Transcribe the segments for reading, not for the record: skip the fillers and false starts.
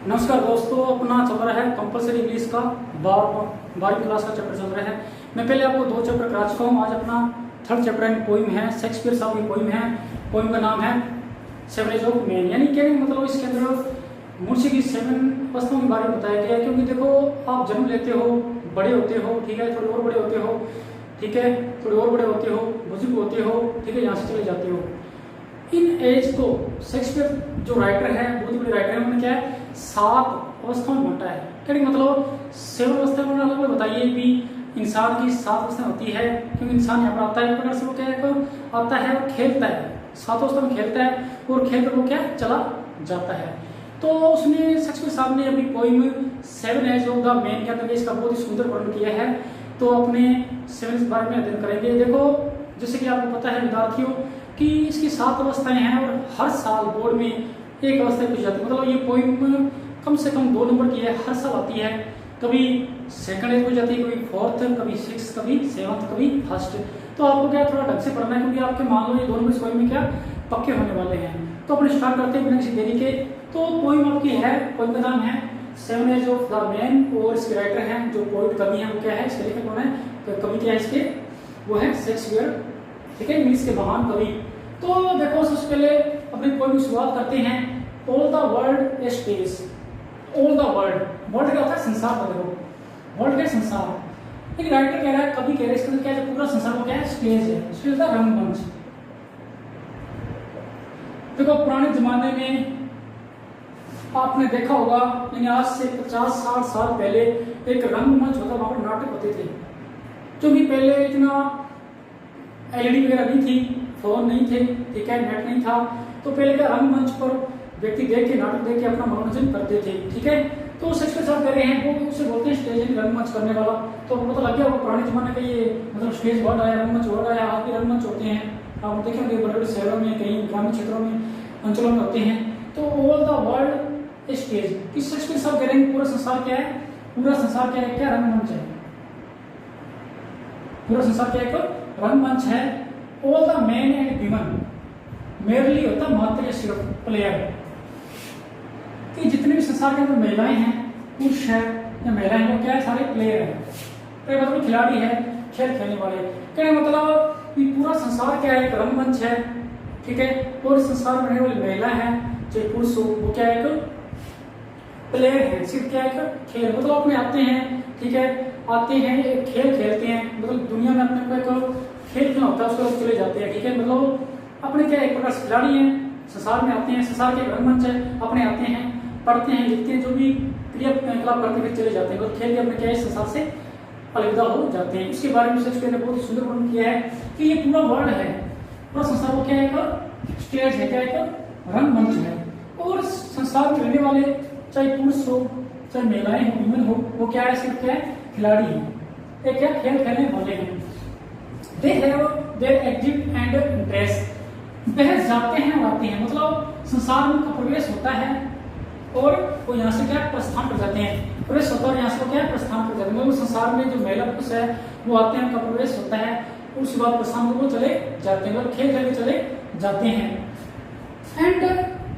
नमस्कार दोस्तों, अपना चल रहा है कंपलसरी इंग्लिश का 12वीं क्लास का चैप्टर चल रहा है। मैं पहले आपको 2 चैप्टर करा चुका हूँ। आज अपना 3rd चैप्टर एंड पोइम है, शेक्सपियर साहब की पोइम है। पोइम का नाम है सेवन एज ऑफ मैन, यानी कि मतलब इसके अंदर मुंशी की 7 अवस्थाओं के बारे में बताया गया है। क्योंकि देखो, आप जन्म लेते हो, बड़े होते हो, ठीक है, थोड़े और बड़े होते हो, ठीक है, थोड़े और बड़े होते हो, बुजुर्ग होते हो, ठीक है, यहाँ से चले जाते हो। इन एज को शेक्सपियर जो राइटर है, बहुत बड़े राइटर है, उन्होंने क्या है 7 अवस्थाओं में बांटा है। क्या मतलब 7 अवस्था में अलग बताइए भी इंसान की 7 अवस्थाएं होती है। क्योंकि इंसान यहाँ पर आता है, एक प्रकार से वो क्या है आता है और खेलता है, 7 अवस्था में खेलता है और खेल कर वो क्या चला जाता है। तो उसने शेक्सपियर साहब ने अपनी poem 7 age of the man के अंदर इसका बहुत ही सुंदर वर्णन किया है। तो अपने 7 के बारे में अध्ययन करेंगे। देखो, जैसे कि आपको पता है विद्यार्थियों कि इसकी 7 अवस्थाएं हैं और हर साल बोर्ड में एक अवस्था पूछी जाती है। मतलब ये पोइम कम से कम 2 नंबर की है, हर साल आती है। कभी सेकंड एज हो जाती है, कभी 4th, कभी 6th, कभी 7th, कभी 1st। तो आपको क्या थोड़ा ढंग से पढ़ना है, क्योंकि आपके मान लो ये 2 नंबर इस पोइम में क्या पक्के होने वाले हैं। तो अपने स्टार्ट करते हैं बिना किसी देरी के। तो पोइम आपकी है, पोइम का नाम है 7 एज ऑफ द मैन और इसके राइटर हैं जो पोइट कवि हैं वो क्या है, इसके लेखक कौन है, तो कवि क्या है इसके, वो है शेक्सपियर, ठीक है, इंग्लिश के महान कवि। तो देखो, सबसे पहले अपनी पोइम की शुरुआत करते हैं। All the world a stage. All the world, world क्या होता है संसार का। देखो, वर्ल्ड क्या संसार। एक राइटर कह रहा है, कवि कह रहा है, इसके अंदर क्या है पूरा संसार को क्या है स्टेज है। स्टेज का रंगमंच। देखो, पुराने जमाने में आपने देखा होगा, यानी आज से 50-60 साल पहले एक रंगमंच होता, वहां पर नाटक होते थे। क्योंकि पहले इतना एलईडी वगैरह नहीं थी, फोन नहीं थे, ठीक है, नेट नहीं था। तो पहले का रंगमंच पर व्यक्ति देख के, नाटक देख के अपना मनोरंजन करते थे, ठीक है। तो शेक्सपियर साहब कह रहे हैं, वो उसे बोलते हैं स्टेज, यानी रंगमंच करने वाला। तो आपको पता लग गया वो पुराने जमाने का ये मतलब स्टेज वर्ड आया, रंगमंच वर्ड आया। आज भी रंगमंच होते हैं, आप देखेंगे बड़े बड़े शहरों में, कहीं ग्रामीण क्षेत्रों में, अंचलों में होते हैं। तो ऑल द वर्ल्ड स्टेज। इस शेक्सपियर साहब कह रहे हैं पूरा संसार क्या है, पूरा संसार क्या है, क्या रंगमंच है। पूरा संसार क्या है, रंगमंच है। All the man and women, merely होता मात्र या सिर्फ प्लेयर, कि जितने भी संसार के अंदर महिलाएं हैं, पुरुष है या महिलाएं हैं, वो क्या है सारे प्लेयर हैं। प्लेयर मतलब खिलाड़ी है, खेल खेलने वाले। क्या मतलब कि पूरा संसार क्या है, एक रंगमंच है, ठीक है। और संसार में रहने वाली महिला है चाहे पुरुष हो, वो क्या है प्लेयर है, सिर्फ क्या है खेल। मतलब अपने आते हैं, ठीक है, आते हैं एक खेल खेलते हैं। मतलब दुनिया में अपने को एक खेल क्यों होता है, उसको चले जाते हैं, ठीक है। मतलब अपने क्या एक प्रकार से खिलाड़ी हैं, संसार में आते हैं, संसार के रंगमंच है, अपने आते हैं, पढ़ते हैं, लिखते हैं, जो भी क्रियाकलाप करते फिर चले जाते हैं। और खेल के अपने क्या है संसार से अलविदा हो जाते हैं। इसके बारे में शेक्सपियर ने बहुत सुंदर वर्णन किया है कि ये पूरा वर्ल्ड है, पूरा संसार को क्या है एक स्टेज है, क्या एक रंगमंच है। और संसार में रहने वाले चाहे पुरुष हो चाहे महिलाएं हो, ह्यूमन हो, वो क्या है सिर्फ क्या है खिलाड़ी है, एक क्या खेल खेलने वाले हैं। They have their exit and interest. वह जाते हैं और आते हैं, मतलब संसार में उनका प्रवेश होता है और वो यहाँ से क्या प्रस्थान कर जाते हैं। प्रवेश होता है, यहाँ से वो क्या प्रस्थान कर जाते हैं। मतलब संसार में जो महिला पुरुष है वो आते हैं, उनका प्रवेश होता है, उसके बाद प्रस्थान को चले जाते हैं, मतलब खेल खेलने चले जाते हैं। And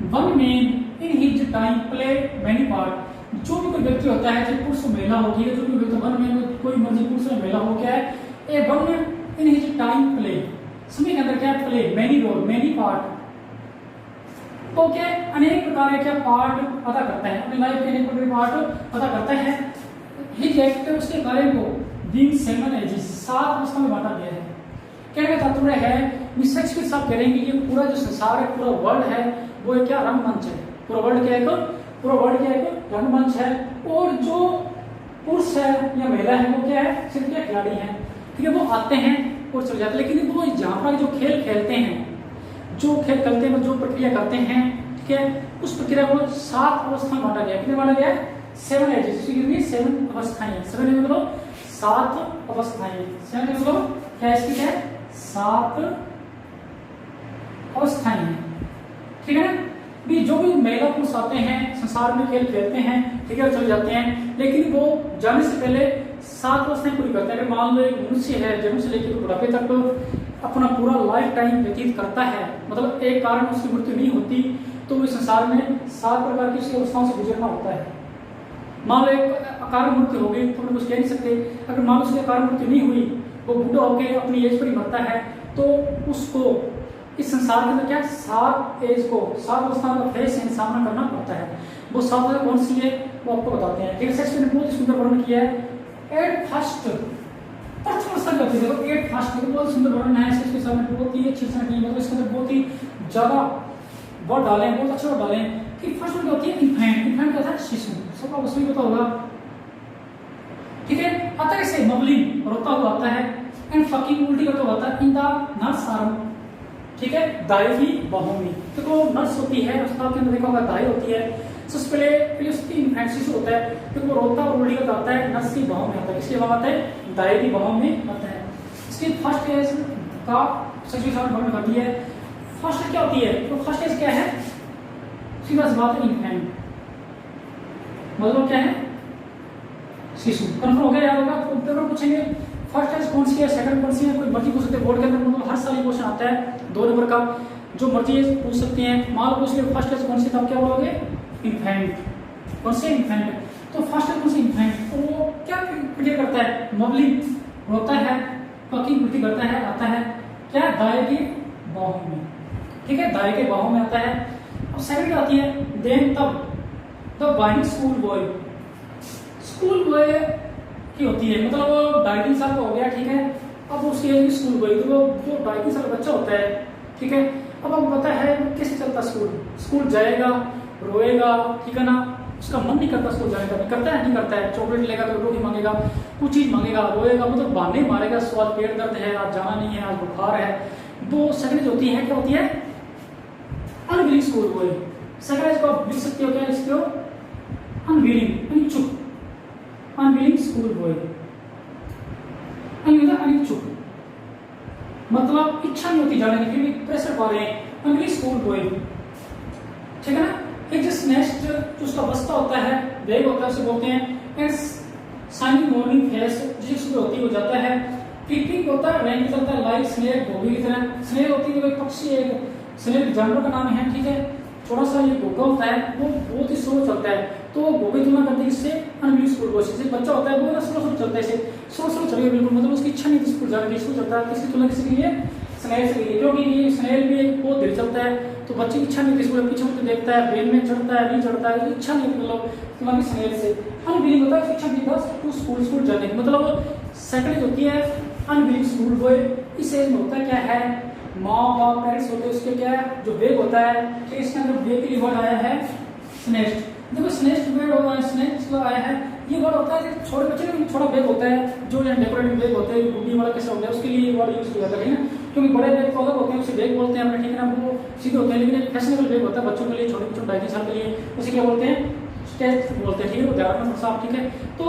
one man in his time play many part. जो भी कोई व्यक्ति होता है, चाहे पुरुष महिला हो, ठीक है, जो भी व्यक्ति वन मैन कोई मर्जी पुरुष या महिला हो, क्या है a one man in his time play, समय के अंदर क्या play many role, many part. तो क्या अनेक प्रकार के क्या पार्ट अदा करता है, अपनी लाइफ के अनेक प्रकार के पार्ट अदा करता है। हिज एक्ट, उसके कार्य को बीइंग 7 एजेस, 7 अवस्था में बांटा गया है। कहने का तात्पर्य है शेक्सपियर साहब कह रहे हैं कि ये पूरा जो संसार है, पूरा वर्ल्ड है, वो एक क्या रंगमंच है। पूरा वर्ल्ड क्या है, पूरा वर्ल्ड क्या है रंगमंच है। और जो पुरुष है या महिला है वो क्या है सिर्फ क्या खिलाड़ी है, ठीक है, वो आते हैं और चले जाते हैं। लेकिन वो जहाँ पर जो खेल खेलते हैं, जो खेल खेलते हैं, जो प्रक्रिया करते हैं, ठीक है, उस प्रक्रिया को 7 अवस्था में बांटा गया। कितने बांटा गया है 7 एजेस, 7 अवस्थाएं। 7 मतलब 7 अवस्थाएं। 7 मतलब क्या इसकी क्या है 7 अवस्थाएं हैं, ठीक है ना। भी जो भी महिला पुरुष आते हैं, संसार में खेल खेलते हैं, ठीक है, चले जाते हैं। लेकिन वो जाने से पहले 7 अवस्थाएं पूरी करते हैं। अगर मान लो एक मनुष्य है, जन्म से लेकर बुढ़ापे तक अपना पूरा लाइफ टाइम व्यतीत करता है, मतलब एक कारण उसकी मृत्यु नहीं होती, तो इस संसार में 7 प्रकार की उसकी अवस्थाओं से गुजरना होता है। मान लो एक अकाल मृत्यु हो गई तो हम कुछ कह नहीं सकते। अगर मान लो उसकी अकाल मृत्यु नहीं हुई, वो बूढ़ा होकर अपनी एज पर ही मरता है, तो उसको इस संसार के अंदर क्या 7 एज को 7 अवस्थाओं का फेस सामना करना पड़ता है। वो 7 अवस्था कौन सी है वो आपको बताते हैं। ठीक है, शेक्सपियर ने बहुत सुंदर वर्णन किया है। एट फर्स्ट प्रथम अवस्था जो होती है, देखो एट फर्स्ट बहुत सुंदर वर्णन है शेक्सपियर साहब ने, बहुत ही अच्छी तरह की, मतलब इसके अंदर बहुत ही ज्यादा वर्ड डाले हैं, बहुत अच्छे वर्ड डाले हैं। कि फर्स्ट वर्ड होती है इन्फेंट। इन्फेंट क्या था? शिशु। सबको उसमें पता होगा। ठीक है, आता है इसे मबलिंग रोता हुआ आता है, एंड फकिंग उल्टी करता हुआ आता है इन द नर्स आर्म। ठीक है, दाई की बाहों में। देखो नर्स होती है, अस्पताल के अंदर देखा होगा दाई होती है। सबसे पहले उसकी इन्फेंट शिशु होता है, फिर वो रोता और उल्टी करता आता है, नर्स की बाहों में आता है। इसके बाद आता है दाई की बाहों में आता है। इसकी फर्स्ट एज का सेक्सुअल वर्णन करती है। फर्स्ट क्या होती है? तो फर्स्ट एज क्या है? सीधा बात है इन्फेंट, मतलब क्या है? शिशु। कंफर्म हो गया? याद होगा पेपर पूछेंगे फर्स्ट एज कौन सी है, सेकंड कौन सी है, कोई मर्जी पूछ सकते हैं बोर्ड के अंदर, मतलब हर साल ये क्वेश्चन आता है 2 नंबर का, जो मर्जी पूछ सकते हैं। मान लो पूछ लिया फर्स्ट एज कौन सी, तब क्या बोलोगे? इन्फेंट। कौन सी? इन्फेंट। तो फर्स्ट एज कौन सी? इन्फेंट। तो वो क्या क्रिएट करता है? मबलिंग रोता है, फकिंग उल्टी करता है, आता है क्या? दाएं की बाहों में। ठीक है, दाएं के बाहों में आता है। अब सेकंड आती है देन तब the buying school boy. School boy की होती है, मतलब वो 2.5 साल का हो गया। ठीक है, अब उसकी एज स्कूल बॉय, तो वो जो 2.5 साल का बच्चा होता है, ठीक है, अब आपको पता है कैसे चलता स्कूल। स्कूल जाएगा, रोएगा, ठीक है ना, उसका मन नहीं करता स्कूल जाने का, करता है नहीं करता है, चॉकलेट लेगा तो रोटी मांगेगा, कुछ चीज मांगेगा, रोएगा, मतलब बहाने मारेगा, स्वाद पेट दर्द है, आज जाना नहीं है, आज बुखार है। वो सेकंड होती है, क्या होती है? Unwilling school boy. सेकंड को आप लिख सकते हो, क्या लिखते हो? अनविलिंग, इच्छुक। अनविलिंग स्कूल बॉय, अनिच्छुक, मतलब इच्छा नहीं होती जाने की, फिर भी प्रेशर पा रहे हैं। अनविलिंग स्कूल बॉय, ठीक है ना। एक जस्ट नेक्स्ट जो उसका बस्ता होता है, बैग होता है, उसे बोलते हैं साइनिंग मॉर्निंग फेस, जिसकी सुबह होती है वो जाता है। क्रीपिंग होता है, रैंक चलता है, लाइक स्नेक गोभी की तरह। स्नेक होती है कोई पक्षी, एक स्नेक जानवर का नाम है, ठीक है। छोटा सा ये घोगा होता है, वो बहुत ही स्लो चलता है, तो घोगे तुलना करते हैं इससे अनविलिंग स्कूल बॉय से। बच्चा होता है वो ना स्लो चलता है, इसे स्लो चलेगा बिल्कुल, मतलब उसकी इच्छा नहीं थी स्कूल जाने की, स्लो चलता है। किसकी तुलना किसी के लिए? स्नेल से, क्योंकि ये स्नेल भी बहुत धीरे चलता है, तो बच्चे की इच्छा नहीं होती स्कूल, पीछे मुझे देखता है, ब्रेन में चढ़ता है, नहीं चढ़ता है, इच्छा नहीं होती, मतलब तुम्हारी स्नेल से। अनविलिंग होता है इच्छा नहीं बस टू स्कूल जाने की, मतलब सेकंड होती है अनविलिंग स्कूल बॉय। इस एज में होता क्या है? माँ बाप पेरेंट्स होते हैं, उसके क्या है जो वेग होता है, तो इसके अंदर वेग के लिए वर्ड आया है स्नेस्ट। देखो स्नेस्ट वर्ड होगा, स्नेस्ट आया है, ये वर्ड होता है छोटे बच्चे का छोटा बैग होता है, जो डेकोरेटिव बैग होते हैं, गुड्डी वाला कैसे होता है, उसके लिए वर्ड यूज किया जाता है ना, क्योंकि बड़े बैग तो अलग होते हैं, उसे बैग बोलते हैं अपने, ठीक है ना, वो सीधे होते हैं, लेकिन एक फैशनेबल बैग होता है बच्चों के लिए, छोटे बच्चों 2.5 साल के लिए, उसे क्या बोलते हैं? टेस्ट बोलते हैं, ठीक है, वो ध्यान रखना साफ, ठीक है। तो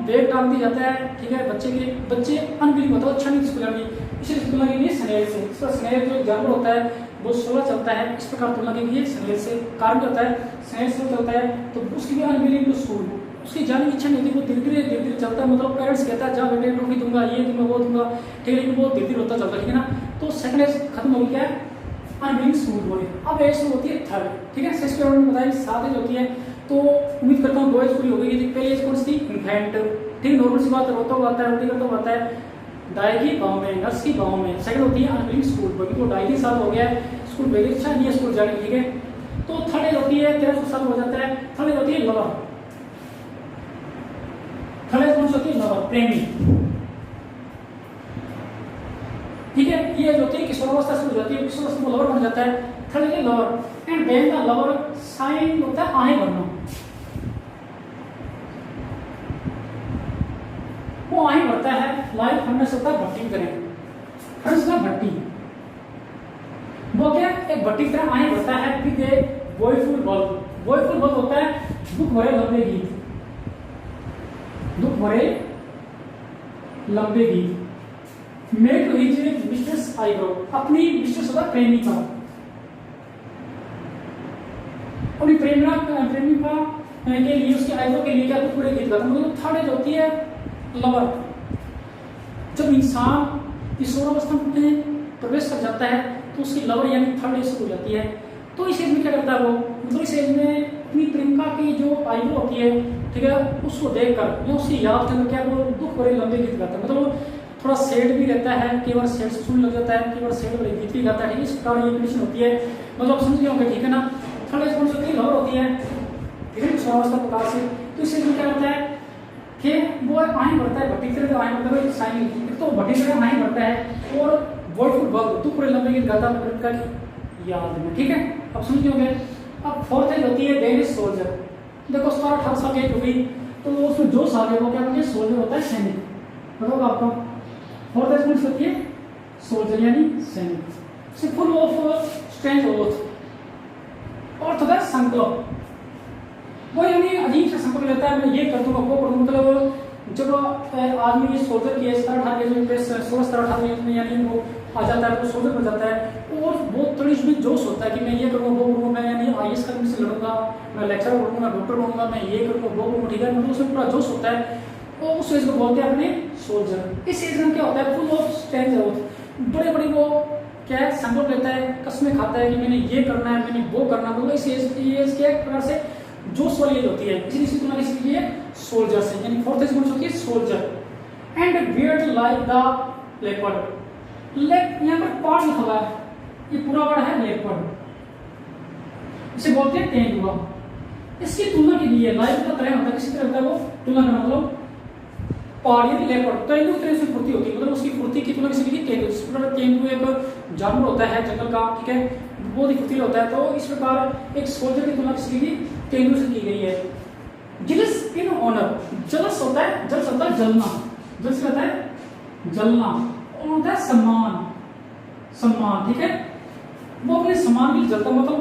बैग डाल दिया जाता है, ठीक है, बच्चे के लिए, बच्चे अनविलिंग होता है, अच्छा नहीं स्कूल जाने की, इसलिए तुलना की गई स्नेल से। इसका स्नेल जो जानवर होता है वो स्लो चलता है, इस प्रकार तुलना की गई स्नेल से। कारण क्या होता है? स्नेल स्लो चलता है, तो उसकी भी अनविलिंग टू स्कूल, उसकी जाने की इच्छा नहीं होती, वो धीरे धीरे चलता है, मतलब पेरेंट्स कहता है जा बेटे ट्रॉफी दूंगा, ये दूंगा, वो दूंगा, ठीक है, लेकिन वो धीरे धीरे होता चलता है, ठीक है ना। तो सेकंड एज खत्म हो गया है अनविलिंग स्कूल बॉय। अब एज होती है थर्ड, ठीक है, शेक्सपियर ने बताया 7 एज होती है, तो उम्मीद करता हूँ 2 एज पूरी हो गई। पहली एज कौन सी थी? इन्फेंट, ठीक, नॉर्मल सी बात, रोता हुआ आता है, रोटी करता हुआ आता है, दाई की बाहों में, नर्स की बाहों में। सेकंड होती है अनविलिंग स्कूल बॉय, तो 2.5 साल हो गया है, स्कूल भेज इच्छा नहीं है स्कूल जाने की, ठीक है। तो थर्ड एज होती है 13 साल हो जाता है, थर्ड एज होती है लवर। थर्ड एज कौन सी होती है? लवर, प्रेमी, ठीक है। ये जो होती है किशोरावस्था से हो जाती है, किशोरावस्था में लवर बन जाता है, third age lover. And then the lover sighing होता है आहें भरना, वो आहें भरता है, लाइक हमने सोचा भट्टी की तरह, भट्टी, वो क्या एक भट्टी की तरह आहें भरता है, विद ए वॉयफुल बल्ब। वॉयफुल बल्ब होता है दुख भरे लंबे गीत, दुख भरे लंबे गीत। Made to his mistress eyebrow, अपनी मिस्ट्रेस होता प्रेमिका, अपनी प्रेमिका के लिए, उसके आईब्रो के लिए क्या तो पूरे गीत गाता। मतलब थर्ड एज होती है लवर। जब इंसान किशोरावस्था में प्रवेश कर जाता है तो उसकी लवर यानी थर्ड एज हो जाती है। तो इस एज में क्या करता है वो? मतलब इस एज में अपनी प्रियंका की जो आयु होती है, ठीक है, उसको देखकर या उसकी याद करके क्या वो दुख भरे लंबे गीत गाता है। मतलब थोड़ा सैड भी रहता है, कई बार सैड सुन लग जाता है, कई बार सैड भरे गीत भी गाता है। इस प्रकार ये कंडीशन होती है। मतलब आप समझ गए होंगे, ठीक है ना। थर्ड एज कौन सी होती है? लहर होती है, ठीक है, स्वावस्था प्रकार से। तो इस एज में क्या होता है कि वो आही बढ़ता है, भट्टी तरह आही बढ़ता है, साइनिंग तो भट्टी तरह आही बढ़ता है और वॉइसफुल वर्क दुख भरे लंबे गीत गाता है प्रियंका की याद में, ठीक है। अब समझ गए होंगे। अब फोर्थ एज होती है डेनिश सोल्जर। देखो 17-18 साल की एज हो गई तो उसमें जो साल है वो क्या होता है? सोल्जर होता है, सैनिक। बताओ आपको फोर्थ एज कौन सी होती है? सोल्जर यानी सैनिक। फुल ऑफ स्ट्रेंथ ओथ और होता है संकल्प। वो यानी अजीब सा संकल्प लेता है, मैं ये कर दूंगा वो कर दूंगा। मतलब जब आदमी सोल्जर की 17-18 एज में 16-17-18 एज में यानी वो आ जाता है तो सोल्जर बन जाता है और बहुत थोड़ी इसमें जोश होता है कि मैं ये करूँगा वो करूँगा, मैं यानी IAS का से लड़ूंगा, मैं लेक्चरर बनूंगा, डॉक्टर बनूंगा, मैं ये करूँगा वो करूँगा, ठीक है। मतलब उसमें पूरा जोश होता है। तो उस एज को बोलते हैं अपने सोल्जर। इस एज में क्या होता है? फुल ऑफ स्ट्रेंथ होता, बड़े बड़े वो क्या है संकल्प लेता है, कसमें खाता है कि मैंने ये करना है, मैंने वो करना है। मतलब इस एज के एक प्रकार से जोश वाली एज होती है, इसी तुलना इसलिए सोल्जर से। यानी फोर्थ एज कौन सी होती है? Soldier. And beard like the leopard. यहाँ पर पार्ट लिखा हुआ है, ये पूरा वर्ड है लेपर्ड, इसे बोलते हैं तेंदुआ। इसकी तुलना के लिए लाइफ का तरह होता है, किसी तरह होता है वो तुलना करना। मतलब पहाड़ी लेपर्ड तेंदुआ तरह से फुर्ती होती है, मतलब उसकी फुर्ती की तुलना किसी तेंदुआ। तेंदुआ एक जानवर होता है जंगल का, ठीक है, बहुत ही फुर्तीला होता है। तो इस प्रकार एक सोल्जर की तुलना किसी की तेंदुआ से की गई है। जिलस इन ऑनर, जलस होता है, जलस होता है जलना, जलस होता है जलना, और होता है सम्मान, सम्मान, ठीक है। वो अपने सम्मान के लिए जलता, मतलब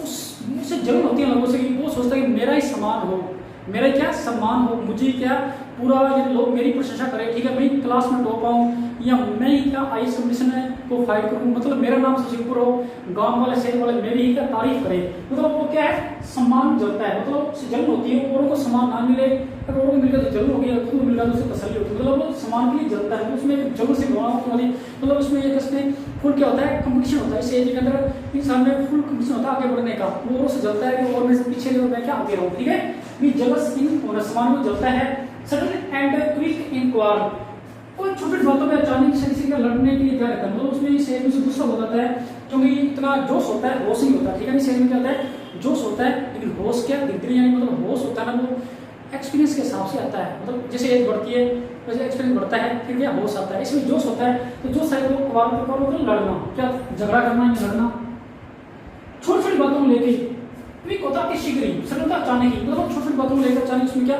उससे जलन होती है लोगों से कि वो सोचता है कि मेरा ही सम्मान हो, मेरा क्या सम्मान हो, मुझे क्या पूरा ये लोग मेरी प्रशंसा करें, ठीक है, मैं क्लास में टॉप आऊँ या मैं ही क्या IAS कंपटीशन को फाइट करूँ, मतलब मेरा नाम सबसे ऊपर हो, गांव वाले शहर वाले मेरी ही क्या तारीफ करें। मतलब वो क्या है? सम्मान जलता है, मतलब उससे जलन होती है। औरों को सम्मान ना मिले, अगर औरों को मिल गया तो जलन होगी, खुद को मिल गया तो उसे तसल्ली होती है। मतलब वो सम्मान के लिए जलता है, तो उसमें जलन से भावना होती है। मतलब उसमें एक इसमें फुल क्या होता है? कंपटीशन होता है। इस एज के अंदर इंसान में फुल कंपटीशन होता है आगे बढ़ने का। वो औरों से जलता है कि और मैं पीछे नहीं, मैं क्या आगे रहूँ, ठीक है। जलस इन और सम्मान में जलता है। सडन एंड क्विक इन क्वार्रल, कोई छोटी बातों में अचानक से किसी का लड़ने के लिए क्या रहता है, मतलब उसमें इस एज में से गुस्सा हो जाता है क्योंकि इतना जोश होता है, होश नहीं होता, ठीक है। इस एज में क्या होता है? जोश होता है, लेकिन होश क्या गिरती यानी मतलब होश होता है ना, वो एक्सपीरियंस के हिसाब से आता है। मतलब जैसे एज बढ़ती है वैसे एक्सपीरियंस बढ़ता है, फिर क्या होश आता है। इसमें जोश होता है, तो जोश है वो क्वार्रल लड़ना, क्या झगड़ा करना या लड़ना, छोटी छोटी बातों में लेके। क्विक होता है शीघ्र ही, सरलता अचानक ही, मतलब छोटी छोटी बातों में लेकर अचानक उसमें क्या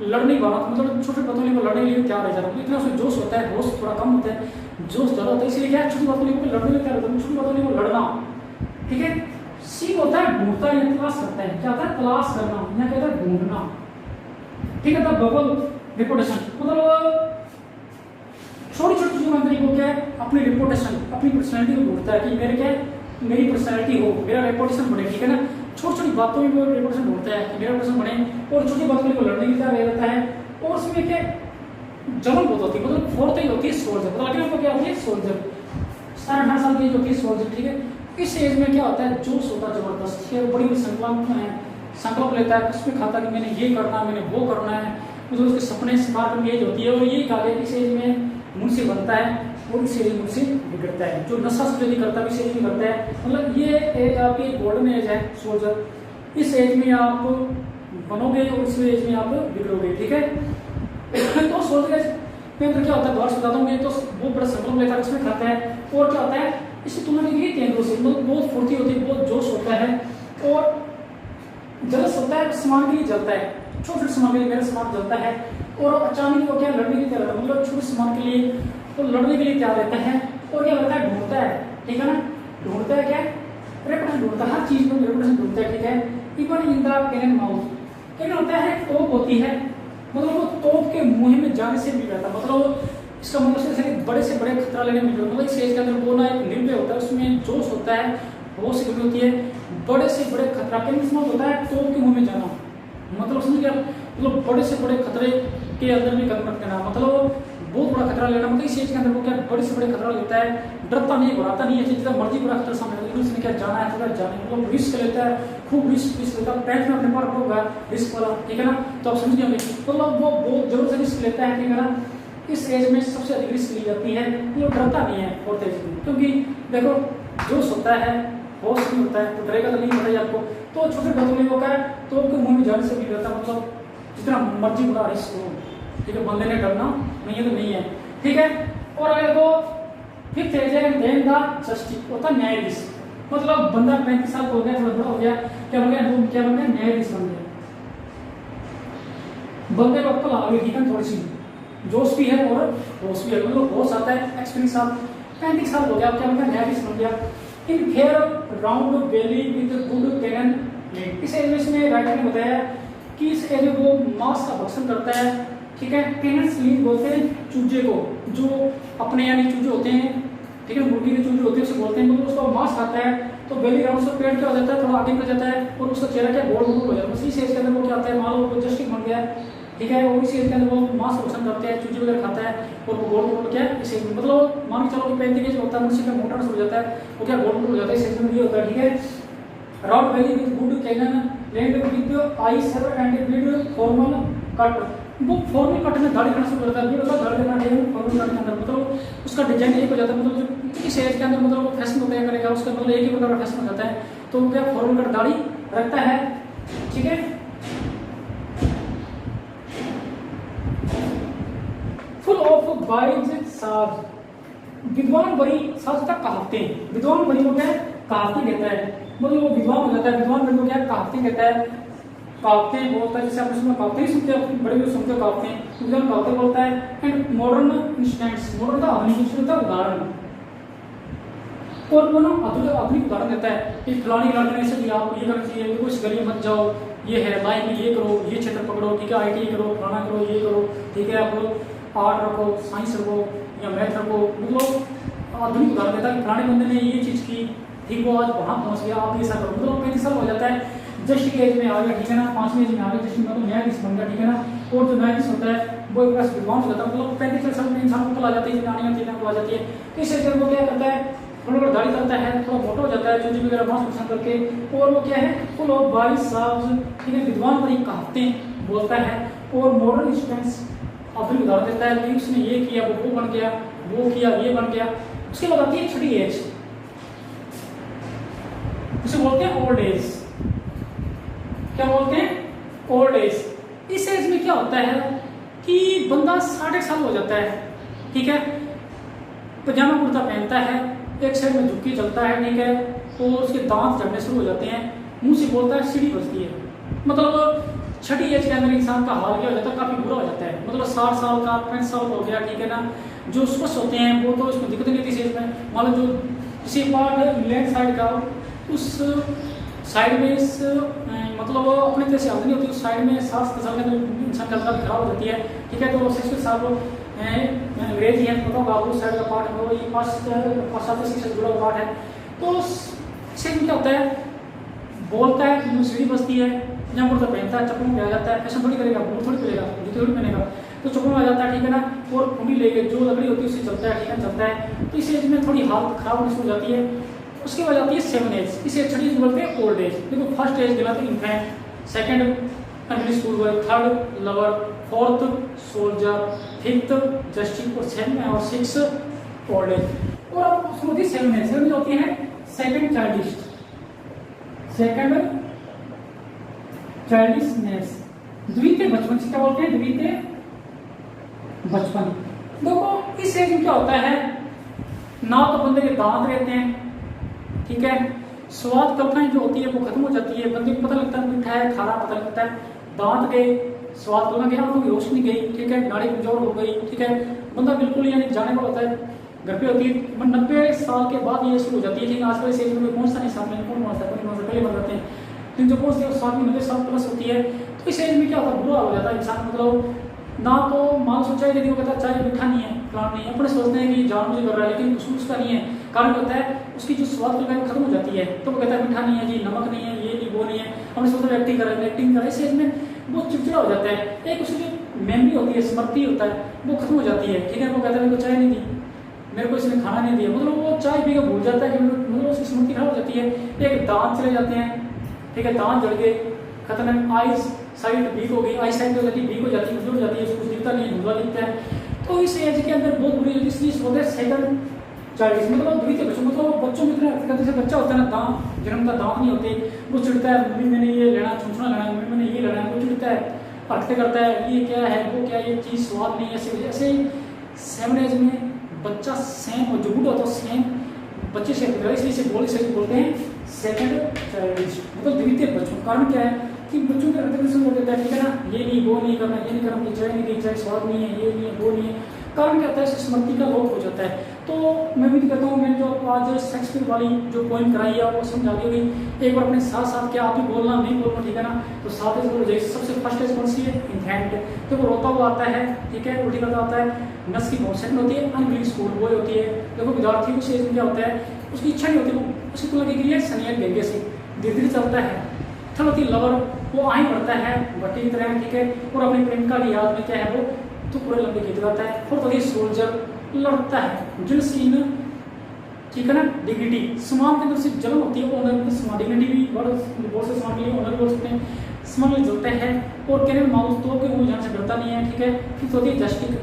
लड़ने की बात, मतलब छोटी बातों में लड़ने के लिए तैयार रह जाता है। इतना उसमें जोश होता है, होश थोड़ा कम होता है, जोश ज्यादा होता है, इसलिए क्या छोटी बातों में लड़ने में तैयार होता है, छोटी बातों में लड़ना, ठीक है। सी होता है ढूंढता है, तलाश करता है, क्या होता है? तलाश करना, यहाँ क्या होता है? ढूंढना, ठीक है। बबल रिपोर्टेशन, मतलब छोटी छोटी चीजों में अंदर क्या है? अपनी रिपोर्टेशन, अपनी पर्सनैलिटी को ढूंढता है कि मेरे क्या मेरी पर्सनैलिटी हो, मेरा रेपुटेशन बने, ठीक है ना। छोटी छोटी बातों में वो रेपुटेशन ढूंढता है कि मेरा रेपुटेशन बने, और छोटी बातों में वो लड़ने की तैयार रहता है। और उसमें क्या जलन बहुत होती है, मतलब फोर्थ एज होती है सोल्जर। मतलब अगले को क्या होती है? सोल्जर। 17-18 साल की एज होती है सोल्जर, ठीक है। इस एज में क्या होता है? जोश होता है जबरदस्त, ठीक है। बड़ी बड़ी संकल्प लेता है, उसमें खाता कि मैंने ये करना, मैंने वो करना है, मतलब उसके सपने साकार करने की एज होती है। और यही कहा गया इस एज में मुंशी बनता है और इस एज में मुंशी बिगड़ता है। जो नशा से नहीं करता भी इस एज में करता है। मतलब ये एज आपकी गोल्डन एज है सोल्जर। इस एज में आप बनोगे और इस एज में आप बिगड़ोगे, ठीक है। तो सोल्जर एज में अंदर क्या होता है? दोबारा बताता हूँ। तो बहुत बड़ा संकल्प लेता है, उसमें खाता है। और क्या होता है? इसकी तुलना की तेंदुओं से, मतलब बहुत फुर्ती होती है, बहुत जोश होता है और जलस होता है, सामान के लिए जलता है, छोटे छोटे सामान के लिए मेरा सामान जलता है। और अचानक वो क्या लड़ने के लिए तैयार रहता है, मतलब छोटे सामान के लिए तो लड़ने के लिए तैयार रहता है। और क्या करता है? ढूंढता है, ठीक है ना। ढूंढता है क्या? रेपुटेशन ढूंढता है, हर चीज में रेपुटेशन ढूंढता है, ठीक है। Even in the cannon mouth, cannon होता है तोप होती है, मतलब वो तोप के मुंह में जाने से भी रहता, मतलब इसका मतलब से बड़े खतरा लेने में, मतलब इस एज के अंदर वो ना एक निर्भय होता है, उसमें जोश होता है, होश से होती है। बड़े से बड़े खतरा कैनन माउथ होता है तोप के मुंह में जाना, मतलब समझ गया, मतलब बड़े से बड़े खतरे के अंदर भी कदम रख देना, मतलब बहुत बड़ा खतरा लेना, मतलब इस चीज के अंदर वो क्या बड़े से बड़े खतरा लेता है, डरता नहीं है, घबराता नहीं है, जितना मर्जी बड़ा खतरा सामने लेकिन उसने क्या जाना है तो जाने, मतलब रिस्क लेता है, खूब रिस्क लेता है, पैंट में अपने पर होगा रिस्क वाला, ठीक है ना। तो आप समझ गए, तो वो बहुत जरूर से रिस्क लेता है, ठीक है ना। इस एज में सबसे अधिक रिस्क ली जाती है, वो डरता नहीं है और तेज में, क्योंकि देखो जोश होता है, होश नहीं होता है, तो डरेगा तो नहीं होता है आपको। तो छोटे बच्चों में वो क्या है, तो उनके मुंह में जाने से नहीं रहता, मतलब जितना मर्जी बड़ा रिस्क हो, ठीक है, बंदे ने डरना नहीं है तो नहीं है, ठीक है। और अगर वो फिफ्थ एज है देन द जस्टिस होता है न्यायाधीश, मतलब बंदा 35 साल हो गया, थोड़ा बड़ा हो गया, क्या बन गया, क्या बन गया, न्यायाधीश बन गया। बंदे को अक्ल आ गई, ठीक है, थोड़ी सी जोश भी है और होश भी है, मतलब होश आता है, एक्सपीरियंस आप 35 साल हो गया, क्या बन गया, न्यायाधीश बन गया। In fair round belly with good cannon leg, इस एज में इसमें राइटर ने बताया कि इस एज में वो मांस का भक्षण करता है, ठीक है। कैनन स्लीप बोलते हैं चूजे को, जो अपने यानी चूजे होते हैं, ठीक है, मुर्गी के चूजे होते हैं उसे बोलते हैं, मतलब उसका मांस खाता है तो बेली राउंड से पेट क्या हो जाता है, थोड़ा आगे बढ़ जाता है और उसका चेहरा क्या गोल गोल हो जाता है। उसी एज के अंदर वो क्या होता है, मान लो वो जस्टिस बन गया, ठीक है, और इसी एज के अंदर वो मांस भक्षण करते हैं, चूजे वगैरह खाता है और वो गोल गोल क्या है, इसे मतलब मान के चलो कि 35 एज होता है मनुष्य का मोटा हो जाता है, वो क्या गोल गोल हो जाता है, इस एज में ये होता है, ठीक है। Round belly with good cannon lined with eye sir and with formal cut, वो फॉर्मल कट में दाढ़ी करना शुरू करता है, भी होता है दाढ़ी करना है फॉर्मल कट के अंदर, मतलब उसका डिजाइन एक हो जाता है, मतलब जो इस एज के अंदर मतलब वो फैशन होता है करेगा, उसका मतलब एक ही प्रकार का फैशन हो जाता है, तो वो क्या फॉर्मल कट दाढ़ी रखता है, ठीक है। फुल ऑफ वाइज साज, विद्वान बड़ी साज तक कहावतें, विद्वान बड़ी को क्या कहावतें कहता है, मतलब वो विद्वान हो जाता है, विद्वान बड़ी को क्या कहावतें कहता है, कहावतें बोलता है, जैसे आप उसमें कहावतें ही सुनते हो, बड़े बड़े सुनते हो कहावतें, विद्वान कहावतें बोलता है। एंड मॉडर्न इंस्टेंट्स, मॉडर्न का आधुनिक उदाहरण, और वो ना आधुनिक उदाहरण देता है कि फलानी इलाके में ऐसे आप ये करना चाहिए, कुछ गली मत जाओ, ये है लाइन में ये करो, ये क्षेत्र पकड़ो, ठीक है, IT करो, फलाना करो, ये करो, ठीक है, आप आर्ट रखो, साइंस रखो या मैथ रखो, मतलब आधुनिक उदाहरण देता है कि फलाने बंदे ने ये चीज़ की, ठीक, वो आज वहाँ पहुँच गया, आप ऐसा करो, मतलब 35 साल हो जाता है, जस्ट के एज में आ गया, ठीक है ना, 5वीं एज में आ गया, जस्ट में तो न्यायाधीश बन गया, ठीक है ना। और जो न्यायाधीश होता है वो एक बार विद्वान हो जाता है, मतलब 35 साल में इंसान को आ जाती है, जानियाँ चीज़ें आ जाती है, तो इस एज में वो क्या करता है, थोड़ा दाढ़ी करता है, थोड़ा मोटा हो जाता है, चूजी वगैरह मांस पसंद करके, और वो क्या है, फुल ऑफ वाइज साज, ठीक है, विद्वान बड़ी कहावतें बोलता है, और मॉडर्न स्टूडेंट्स आधुनिक उदाहरण देता है कि उसने ये किया, वो बन गया, वो किया, ये बन गया। उसके बाद आती है छठी एज, उसे बोलते हैं ओल्ड एज, क्या बोलते हैं, ओल्ड एज। इस एज में क्या होता है कि बंदा 60 साल हो जाता है, ठीक है, पजामा कुर्ता पहनता है, एक साइड में झुक के चलता है, ठीक है, और उसके दांत झड़ने शुरू हो जाते हैं, मुंह से बोलता है, सीढ़ी बजती है, मतलब छठी एज के अंदर इंसान का हाल क्या हो जाता है, काफी बुरा हो जाता है, मतलब 60 साल का 65 साल हो गया, ठीक है ना। जो स्वस्थ होते हैं वो तो इसमें दिक्कत नहीं थी इस एज में, मान लो जो किसी पार्ट लेफ्ट साइड का उस साइड में इस मतलब वो अपने तरह से आमदनी होती है, उस साइड में 60 साल के अंदर इंसान की हालत खराब हो जाती है, ठीक है, तो 60 साल को अंग्रेजी है, पता होगा आपको, साइड का पार्ट है वो, ये पाश्चात्य शिक्षा से जुड़ा हुआ पार्ट है। तो इससे क्या होता है, बोलता है कि सीढ़ी बजती है, जहाँ मुर्दा पहनता है, चप्पलों में आ जाता है, ऐसा थोड़ी करेगा, बूट थोड़ी करेगा, जूते थोड़ी पहनेगा, तो चप्पलों में आ जाता है, ठीक है ना, और कुंडी लेके जो लकड़ी होती है उससे चलता है, ठीक है, चलता है, तो इस एज में थोड़ी हालत खराब होनी शुरू हो जाती है। उसके बाद आती है 7 एज, इसे छठी एज बोलते हैं ओल्ड एज। देखो फर्स्ट एज दिलाते हैं infant, second country school boy, third lover, fourth soldier, fifth justice और 7 और 6 ओल्ड एज। और अब उसमें होती है 7 एज, 7 होती है सेकंड चाइल्डिश, सेकंड चाइल्डिशनेस, द्वितीय बचपन से क्या बोलते हैं, द्वितीय बचपन। देखो इस एज में क्या होता है, ना तो बंदे के दांत रहते हैं, ठीक है, स्वाद कल्पनाएं जो होती है वो खत्म हो जाती है, बंदे को पता लगता है मीठा है, खारा पता लगता है, दांत गए, स्वाद कल्पना गया, आंखों की रोशनी गई, ठीक है, नाड़ी कमजोर हो गई, ठीक है, बंदा बिल्कुल यानी जाने को होता है, घर पे होती है 90 साल के बाद ये शुरू हो जाती है, ठीक है। आजकल इस एज में कौन सा नहीं साथ में कौन मरता है, कोई मरता पहले मर जाते हैं, लेकिन जो कौन सी 90 साल प्लस होती है, तो इस एज में क्या होता है, बुरा हो जाता है इंसान, मतलब ना तो मान सोचा है यदि वो कहता है चाय मीठा नहीं है, प्लांट नहीं है, अपने सोचते हैं कि जान मुझे कर रहा है, लेकिन उसका नहीं है, कारण होता है उसकी जो स्वाद कल्पना खत्म हो जाती है, तो वो कहता है मीठा नहीं है जी, नमक नहीं है, ये नहीं वो नहीं है, अपने सोचते एक्टिंग कर रहे हैं, एक्टिंग कर रहे हैं। इस एज में वो चिड़चिड़ा हो जाता है, एक उसकी जो मेमोरी होती है, स्मृति होता है, वो खत्म हो जाती है। ठीक है, वो कहता है मेरे को चाय नहीं दी, मेरे को इसने खाना नहीं दिया, मतलब वो चाय पी के भूल जाता है कि मतलब उसकी स्मृति खराब हो जाती है। एक दांत चले जाते हैं, ठीक है, दांत जल गए, खत्म है। आइज साइड वीक हो गई, आई साइड हो जाती है, वीक हो जाती है, कमजोर हो जाती है, उसको दिखता नहीं है, धुंधला दिखता है। तो इस एज के अंदर बहुत बुरी होती है, इसलिए इसको बोलते हैं सेकंड चाइल्ड, मतलब द्वितीय बच्चों, मतलब बच्चों में इतना हरकत, जैसे बच्चा होता है ना, दांत जन्मता दांत नहीं होते, वो चिढ़ता है, मम्मी मैंने ये लेना, छुछना लेना, मम्मी मैंने ये लेना, वो चिढ़ता है, हरकतें करता है, ये क्या है, वो क्या, ये चीज़ स्वाद नहीं है, ऐसे 7 एज में बच्चा सेम और जो गुड होता है सेम बच्चे से, इसलिए इसे बोलते हैं सेकंड चाइल्ड, मतलब द्वितीय बच्चों। कारण क्या है कि बच्चों के अंदर हो जाता है, ठीक है ना, ये नहीं वो नहीं करना, ये नहीं करना, चाय नहीं दी, चाय स्वाद नहीं है, ये नहीं है, वो नहीं है। कारण क्या होता है, स्मृति का लोप हो जाता है। तो मैं उम्मीद करता हूँ मैंने जो आज शेक्सपियर वाली जो पॉइंट कराई है वो समझा दी होगी। एक बार अपने साथ साथ क्या आप भी बोलना नहीं बोलना, ठीक है ना, तो साथ ही सबसे फर्स्ट एज कौन सी है, इन्फेंट, तो वो रोता हुआ आता है, ठीक है, उल्टी करता आता है, नस की बहुत सेकंड होती है, अनबिलिंग स्कूल बॉय होती है। देखो विद्यार्थी उस एज में क्या होता है, उसकी इच्छा नहीं होती, उसकी तुलना की गई है सनिया गेंगे से, धीरे धीरे चलता है, थल होती लवर, वो आही बढ़ता है भट्टी की तरह, ठीक है, और अपनी प्रेमिका की याद में क्या है वो तो पूरे लंबे गीत गाता है। और तो सोल्जर लड़ता है, जिन स्कीन, ठीक है ना, डिग्निटी, सम्मान के अंदर सिर्फ जलन होती है, ऑनर सम्मान, डिग्निटी भी बहुत से सम्मान के लिए ऑनर बोल सकते हैं, सम्मान में जलते हैं। और कैरियर माउस तो के मुंह जान से डरता नहीं है, ठीक है, फिर होती है जस्टिक,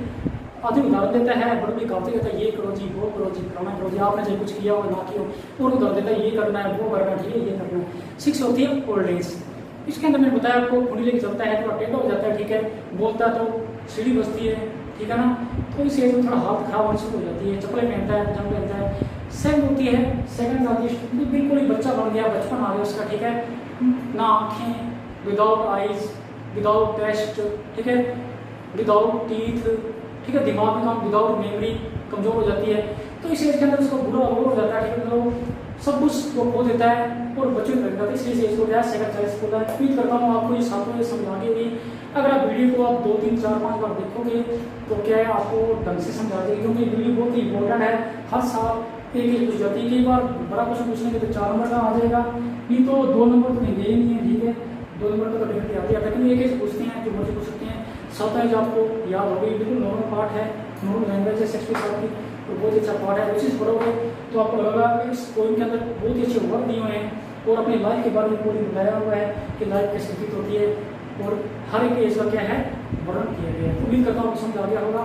आदि उदाहरण देता है, बड़ भी कहते कहता है ये करो जी, वो करो जी, फलाना करो जी, आपने जो कुछ किया हो ना किया, और उदाहरण देता है ये करना है, वो करना है, ठीक है, ये करना है। 6 होती है ओल्ड एज, इसके अंदर मैंने बताया आपको खुली लेके चलता है, थोड़ा टेढ़ा हो जाता है, ठीक है, बोलता तो सीढ़ी बजती है, ठीक है ना, तो इस एज में थोड़ा हाथ खराब होने शुरू हो जाती है, चप्पलें पहनता है, पजामा पहनता है। सेकंड होती है, सेकंड आती है बिल्कुल ही बच्चा बन गया, बचपन आ गया उसका, ठीक है, ना आँखें, विदाउट आइज, विदाउट टेस्ट, ठीक है, विदाउट टीथ, ठीक है, दिमाग में काम, विदाउट मेमोरी, कमजोर हो जाती है। तो इस एज के अंदर उसको बुरा हो जाता है, ठीक है, मतलब सब कुछ वो खो देता है और बच्चे में रहता है, इसलिए इसको क्या है सेकंड चाइल्ड बोलता है। उम्मीद करता हूँ आपको ये सातों समझा के भी, अगर आप वीडियो को आप 2, 3, 4, 5 बार देखोगे तो क्या है आपको ढंग से समझा देगी, क्योंकि वीडियो बहुत ही इंपॉर्टेंट है। हर साल एक पूछ जाती है, कई बार बड़ा क्वेश्चन पूछने के तो 4 नंबर का आ जाएगा, नहीं तो 2 नंबर तो कहीं गए नहीं है, ठीक है, 2 नंबर का तो डेफिनेटली आती है, लेकिन एक ही पूछते हैं जो मर्जी पूछ सकते हैं। सातों जो आपको याद हो गई, बिल्कुल नॉर्मल पार्ट है, नॉर्मल लैंग्वेज है, शेक्सपियर साहब की, तो बहुत ही अच्छा पार्ट है। उसी से पढ़ोगे तो आपको लगेगा इस पोइम के अंदर बहुत ही अच्छे वर्ड दिए हुए हैं और अपनी लाइफ के बारे में पूरी बताया हुआ है कि लाइफ कैसे व्यतीत होती है और हर एक एज का क्या है वर्णन किया गया है। उम्मीद करता हूँ समझ आ गया होगा।